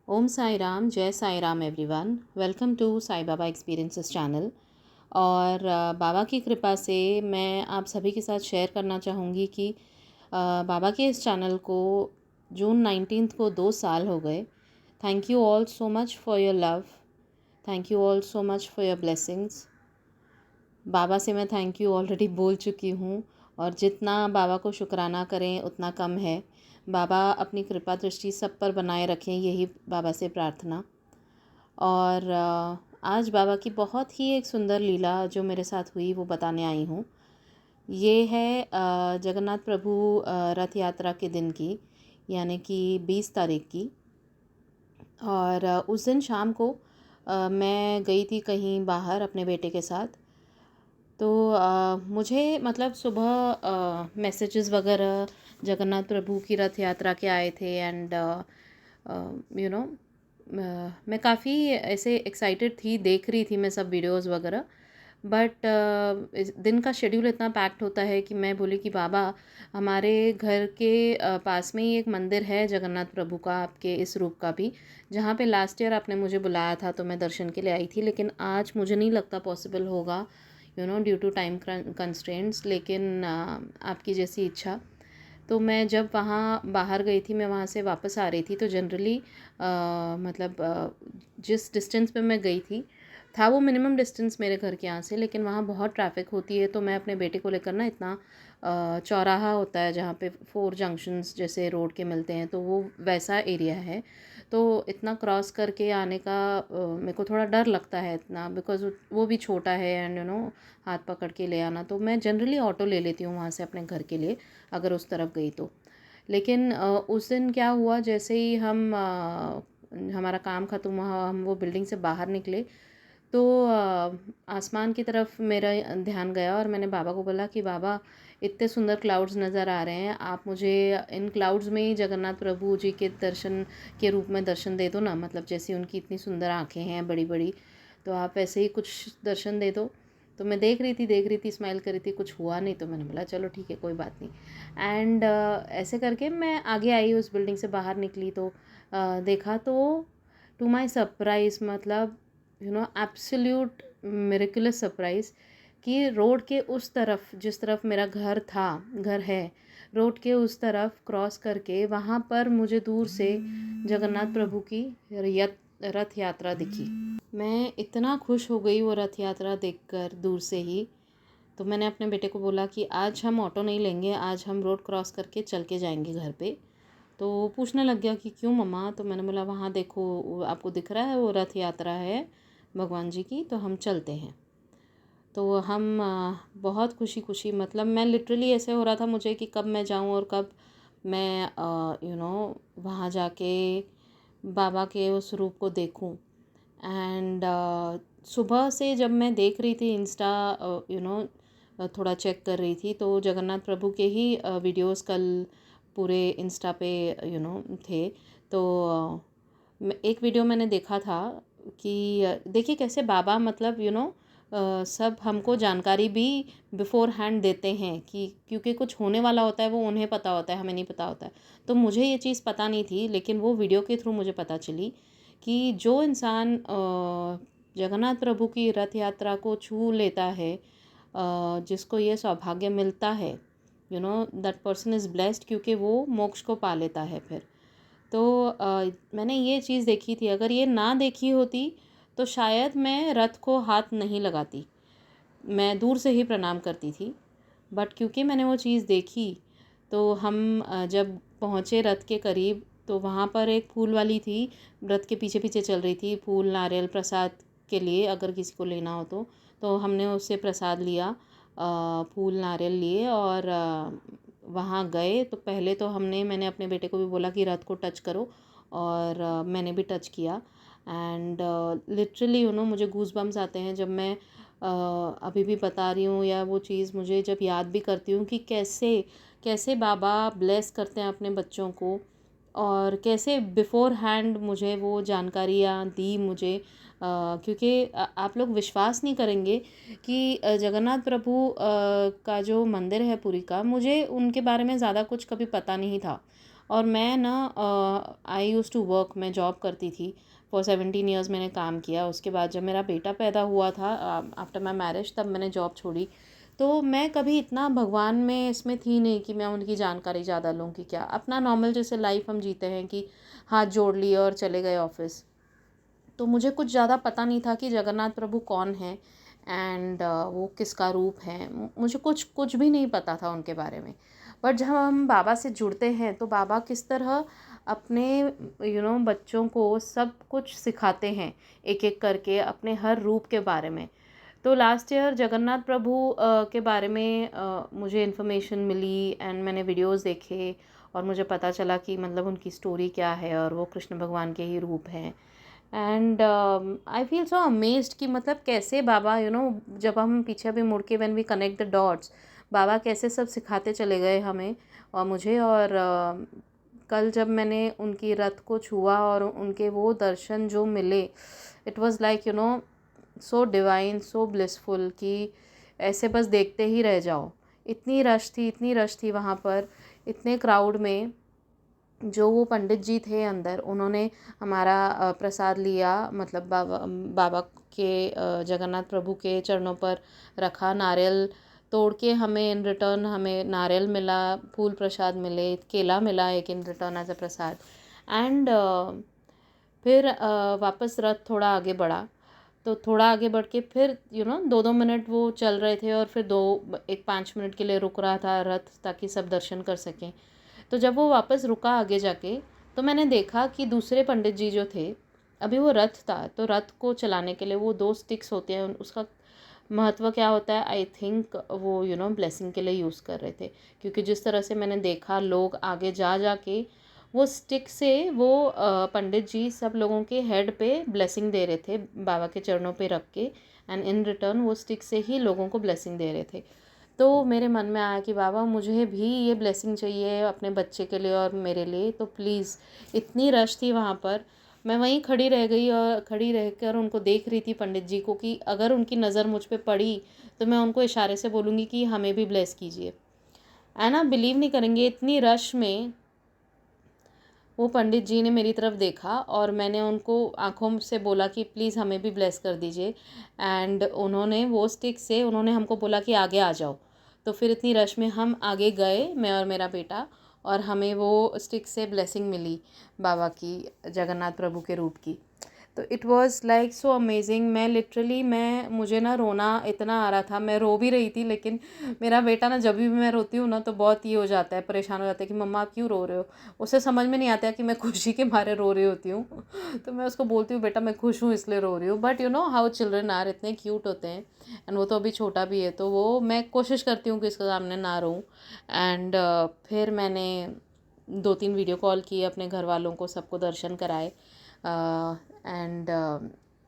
ओम साई राम, जय Sai Ram everyone. Welcome to Sai Baba experiences channel. और बाबा की कृपा से मैं आप सभी के साथ शेयर करना चाहूँगी कि बाबा के इस चैनल को जून 19 को 2 साल हो गए। Thank you all so much for your love. Thank you all so much for your blessings. Baba से मैं थैंक यू ऑलरेडी बोल चुकी हूँ और जितना बाबा को शुक्राना करें उतना कम है। बाबा अपनी कृपा दृष्टि सब पर बनाए रखें, यही बाबा से प्रार्थना। और आज बाबा की बहुत ही एक सुंदर लीला जो मेरे साथ हुई वो बताने आई हूँ। ये है जगन्नाथ प्रभु रथ यात्रा के दिन की, यानी कि 20 तारीख की। और उस दिन शाम को मैं गई थी कहीं बाहर अपने बेटे के साथ। तो मुझे मतलब सुबह मैसेजेस वगैरह जगन्नाथ प्रभु की रथ यात्रा के आए थे। एंड यू नो मैं काफ़ी ऐसे एक्साइटेड थी, देख रही थी मैं सब वीडियोस वगैरह। बट इस दिन का शेड्यूल इतना पैक्ड होता है कि मैं बोली कि बाबा, हमारे घर के पास में ही एक मंदिर है जगन्नाथ प्रभु का, आपके इस रूप का भी, जहाँ पे लास्ट ईयर आपने मुझे बुलाया था तो मैं दर्शन के लिए आई थी। लेकिन आज मुझे नहीं लगता पॉसिबल होगा, ड्यू टू टाइम कंस्ट्रेंट्स। लेकिन आपकी जैसी इच्छा। तो मैं जब वहाँ बाहर गई थी, मैं वहाँ से वापस आ रही थी, तो जनरली मतलब जिस डिस्टेंस पे मैं गई थी था वो मिनिमम डिस्टेंस मेरे घर के यहाँ से, लेकिन वहाँ बहुत ट्रैफिक होती है। तो मैं अपने बेटे को लेकर ना, इतना चौराहा होता है जहाँ पे 4 जंक्शंस जैसे रोड के मिलते हैं, तो वो वैसा एरिया है। तो इतना क्रॉस करके आने का मेरे को थोड़ा डर लगता है इतना, बिकॉज़ वो भी छोटा है। एंड हाथ पकड़ के ले आना, तो मैं जनरली ऑटो ले लेती हूँ वहाँ से अपने घर के लिए, अगर उस तरफ गई तो। लेकिन उस दिन क्या हुआ, जैसे ही हमारा काम ख़त्म हुआ, हम वो बिल्डिंग से बाहर निकले, तो आसमान की तरफ मेरा ध्यान गया और मैंने बाबा को बोला कि बाबा, इतने सुंदर क्लाउड्स नज़र आ रहे हैं, आप मुझे इन क्लाउड्स में ही जगन्नाथ प्रभु जी के दर्शन के रूप में दर्शन दे दो ना। मतलब जैसे उनकी इतनी सुंदर आँखें हैं बड़ी बड़ी, तो आप ऐसे ही कुछ दर्शन दे दो। तो मैं देख रही थी, स्माइल कर रही थी, कुछ हुआ नहीं। तो मैंने बोला चलो ठीक है, कोई बात नहीं। एंड ऐसे करके मैं आगे आई, उस बिल्डिंग से बाहर निकली, तो देखा तो टू माय सरप्राइज़, मतलब एब्सोल्यूट मिरेकुलस सरप्राइज़, कि रोड के उस तरफ, जिस तरफ मेरा घर है, रोड के उस तरफ क्रॉस करके वहाँ पर मुझे दूर से जगन्नाथ प्रभु की रथ यात्रा दिखी। मैं इतना खुश हो गई वो रथ यात्रा देखकर दूर से ही। तो मैंने अपने बेटे को बोला कि आज हम ऑटो नहीं लेंगे, आज हम रोड क्रॉस करके चल के जाएंगे घर पे। तो वो पूछने लग गया कि क्यों मम्मा। तो मैंने बोला वहाँ देखो, आपको दिख रहा है वो रथ यात्रा है भगवान जी की, तो हम चलते हैं। तो हम बहुत खुशी खुशी, मतलब मैं लिटरली ऐसे हो रहा था मुझे कि कब मैं जाऊँ और कब मैं वहाँ जाके बाबा के उस रूप को देखूँ। एंड सुबह से जब मैं देख रही थी इंस्टा, थोड़ा चेक कर रही थी, तो जगन्नाथ प्रभु के ही वीडियोस कल पूरे इंस्टा पे थे। तो एक वीडियो मैंने देखा था कि देखिए कैसे बाबा, मतलब सब हमको जानकारी भी बिफोर हैंड देते हैं, कि क्योंकि कुछ होने वाला होता है वो उन्हें पता होता है, हमें नहीं पता होता है। तो मुझे ये चीज़ पता नहीं थी, लेकिन वो वीडियो के थ्रू मुझे पता चली कि जो इंसान जगन्नाथ प्रभु की रथ यात्रा को छू लेता है, जिसको ये सौभाग्य मिलता है, दैट पर्सन इज़ ब्लेस्ड, क्योंकि वो मोक्ष को पा लेता है फिर। तो मैंने ये चीज़ देखी थी, अगर ये ना देखी होती तो शायद मैं रथ को हाथ नहीं लगाती, मैं दूर से ही प्रणाम करती थी। बट क्योंकि मैंने वो चीज़ देखी, तो हम जब पहुँचे रथ के करीब, तो वहाँ पर एक फूल वाली थी, रथ के पीछे पीछे चल रही थी, फूल नारियल प्रसाद के लिए, अगर किसी को लेना हो तो हमने उससे प्रसाद लिया, फूल नारियल लिए। और वहाँ गए तो पहले तो मैंने अपने बेटे को भी बोला कि रथ को टच करो, और मैंने भी टच किया। एंड लिटरली मुझे गूज़ बम्स आते हैं जब मैं अभी भी बता रही हूँ, या वो चीज़ मुझे जब याद भी करती हूँ कि कैसे कैसे बाबा ब्लेस करते हैं अपने बच्चों को, और कैसे बिफ़ोर हैंड मुझे वो जानकारियाँ दी मुझे। क्योंकि आप लोग विश्वास नहीं करेंगे कि जगन्नाथ प्रभु का जो मंदिर है पुरी का, मुझे उनके बारे में ज़्यादा कुछ कभी पता नहीं था। और मैं ना आई यूज़ टू वर्क, मैं जॉब करती थी फॉर 17 ईयर्स मैंने काम किया। उसके बाद जब मेरा बेटा पैदा हुआ था आफ्टर माई मैरिज, तब मैंने जॉब छोड़ी। तो मैं कभी इतना भगवान में इसमें थी नहीं कि मैं उनकी जानकारी ज़्यादा लूँ कि क्या, अपना नॉर्मल जैसे लाइफ हम जीते हैं कि हाथ जोड़ लिए और चले गए ऑफिस। तो मुझे कुछ ज़्यादा पता नहीं था कि जगन्नाथ प्रभु कौन है एंड वो किसका रूप है। मुझे कुछ कुछ भी नहीं पता था उनके बारे में। बट जब हम बाबा से जुड़ते हैं तो बाबा किस तरह अपने बच्चों को सब कुछ सिखाते हैं, एक एक करके अपने हर रूप के बारे में। तो लास्ट ईयर जगन्नाथ प्रभु के बारे में मुझे इन्फॉर्मेशन मिली एंड मैंने वीडियोस देखे और मुझे पता चला कि मतलब उनकी स्टोरी क्या है और वो कृष्ण भगवान के ही रूप हैं। And I feel so amazed कि मतलब कैसे बाबा जब हम पीछे भी मुड़ के when we connect the dots, Baba कैसे सब सिखाते चले गए हमें और मुझे। और कल जब मैंने उनकी रथ को छुआ और उनके वो दर्शन जो मिले, it was like so divine, so blissful कि ऐसे बस देखते ही रह जाओ। इतनी रश थी, इतनी रश थी वहाँ पर, इतने क्राउड में। जो वो पंडित जी थे अंदर, उन्होंने हमारा प्रसाद लिया, मतलब बाबा बाबा के जगन्नाथ प्रभु के चरणों पर रखा। नारियल तोड़ के हमें इन रिटर्न हमें नारियल मिला, फूल प्रसाद मिले, केला मिला एक in return as a prasad. And फिर वापस रथ थोड़ा आगे बढ़ा। तो थोड़ा आगे बढ़ के फिर 2-2 मिनट वो चल रहे थे और फिर 5 मिनट के लिए रुक रहा था रथ ताकि सब दर्शन कर सकें। तो जब वो वापस रुका आगे जाके, तो मैंने देखा कि दूसरे पंडित जी जो थे, अभी वो रथ था तो रथ को चलाने के लिए वो 2 स्टिक्स होते हैं, उसका महत्व क्या होता है आई थिंक वो ब्लेसिंग के लिए यूज़ कर रहे थे। क्योंकि जिस तरह से मैंने देखा लोग आगे जा जा के वो स्टिक से वो पंडित जी सब लोगों के हेड पे ब्लेसिंग दे रहे थे बाबा के चरणों पे रख के। एंड इन रिटर्न वो स्टिक से ही लोगों को ब्लेसिंग दे रहे थे। तो मेरे मन में आया कि बाबा मुझे भी ये ब्लेसिंग चाहिए अपने बच्चे के लिए और मेरे लिए, तो प्लीज़। इतनी रश थी वहाँ पर, मैं वहीं खड़ी रह गई और खड़ी रहकर उनको देख रही थी पंडित जी को कि अगर उनकी नज़र मुझ पे पड़ी तो मैं उनको इशारे से बोलूँगी कि हमें भी ब्लेस कीजिए। है ना, बिलीव नहीं करेंगे, इतनी रश में वो पंडित जी ने मेरी तरफ देखा और मैंने उनको आँखों से बोला कि प्लीज़ हमें भी ब्लेस कर दीजिए। एंड उन्होंने वो स्टिक से उन्होंने हमको बोला कि आगे आ जाओ। तो फिर इतनी रश में हम आगे गए, मैं और मेरा बेटा, और हमें वो स्टिक से ब्लेसिंग मिली बाबा की, जगन्नाथ प्रभु के रूप की। तो it was like so amazing. मैं लिटरली मुझे ना रोना इतना आ रहा था, मैं रो भी रही थी। लेकिन मेरा बेटा ना, जब भी मैं रोती हूँ ना तो बहुत ये हो जाता है, परेशान हो जाता है कि मम्मा आप क्यों रो रहे हो। उसे समझ में नहीं आता है कि मैं खुशी के मारे रो रही होती हूँ। तो मैं उसको बोलती हूँ बेटा मैं खुश हूँ इसलिए रो रही हूँ। But you know how children are, इतने क्यूट होते हैं। एंड वो तो अभी छोटा भी है, तो वो मैं कोशिश करती हूँ कि इसके सामने ना रोऊँ। एंड फिर मैंने 2-3 वीडियो कॉल किए अपने घर वालों को, सबको दर्शन कराए। एंड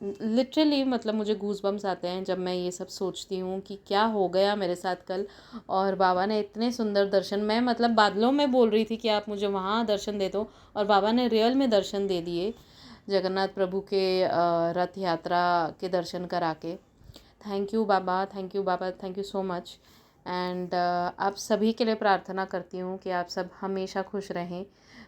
लिटरली मतलब मुझे गूज बम्स आते हैं जब मैं ये सब सोचती हूँ कि क्या हो गया मेरे साथ कल। और बाबा ने इतने सुंदर दर्शन, मैं मतलब बादलों में बोल रही थी कि आप मुझे वहाँ दर्शन दे दो, और बाबा ने रियल में दर्शन दे दिए जगन्नाथ प्रभु के रथ यात्रा के दर्शन करा के। Thank you Baba, thank you Baba, thank you so much. And आप सभी के लिए प्रार्थना करती हूँ कि आप सब हमेशा खुश रहें।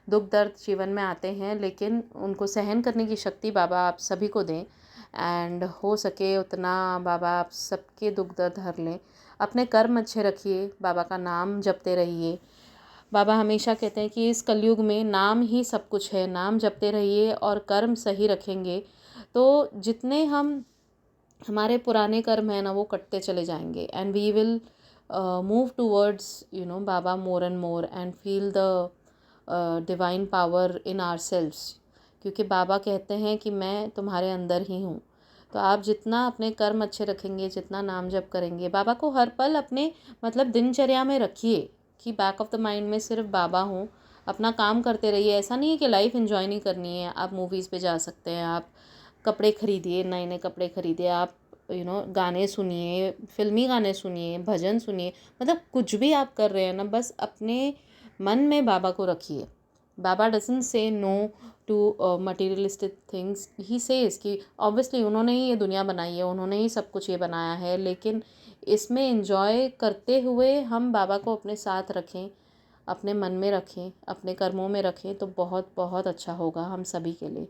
दुख दर्द जीवन में आते हैं लेकिन उनको सहन करने की शक्ति बाबा आप सभी को दें। एंड हो सके उतना बाबा आप सबके दुख दर्द हर लें। अपने कर्म अच्छे रखिए, बाबा का नाम जपते रहिए। बाबा हमेशा कहते हैं कि इस कलयुग में नाम ही सब कुछ है, नाम जपते रहिए और कर्म सही रखेंगे तो जितने हमारे पुराने कर्म हैं ना वो कटते चले जाएंगे। And we will move towards Baba more and more and feel the divine power in ourselves. क्योंकि बाबा कहते हैं कि मैं तुम्हारे अंदर ही हूँ। तो आप जितना अपने कर्म अच्छे रखेंगे, जितना नाम जप करेंगे, बाबा को हर पल अपने मतलब दिनचर्या में रखिए कि बैक ऑफ द माइंड में सिर्फ बाबा हूँ। अपना काम करते रहिए। ऐसा नहीं है कि लाइफ एंजॉय नहीं करनी है, आप मूवीज़ पे जा सकते हैं, आप कपड़े खरीदिए, नए नए कपड़े खरीदिए, आप गाने सुनिए, फिल्मी गाने सुनिए, भजन सुनिए, मतलब कुछ भी आप कर रहे हैं ना, बस अपने मन में बाबा को रखिए। Baba doesn't say no to materialistic things, he says कि ऑब्वियसली उन्होंने ही ये दुनिया बनाई है, उन्होंने ही सब कुछ ये बनाया है, लेकिन इसमें एंजॉय करते हुए हम बाबा को अपने साथ रखें, अपने मन में रखें, अपने कर्मों में रखें तो बहुत बहुत अच्छा होगा हम सभी के लिए।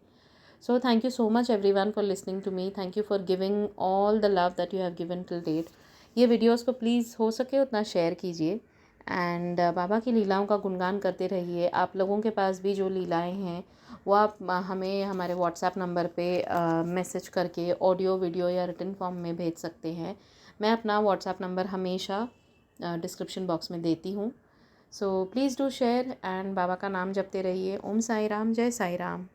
So thank you so much everyone for listening to me. Thank you for giving all the love that you have given till date. ये वीडियोस को प्लीज़ हो सके उतना शेयर कीजिए एंड बाबा की लीलाओं का गुणगान करते रहिए। आप लोगों के पास भी जो लीलाएं हैं वो आप हमें हमारे व्हाट्सएप नंबर पे मैसेज करके ऑडियो वीडियो या रिटन फॉर्म में भेज सकते हैं। मैं अपना व्हाट्सएप नंबर हमेशा डिस्क्रिप्शन बॉक्स में देती हूँ। So please do share and Baba का नाम जपते रहिए। ओम साई राम, जय साई राम।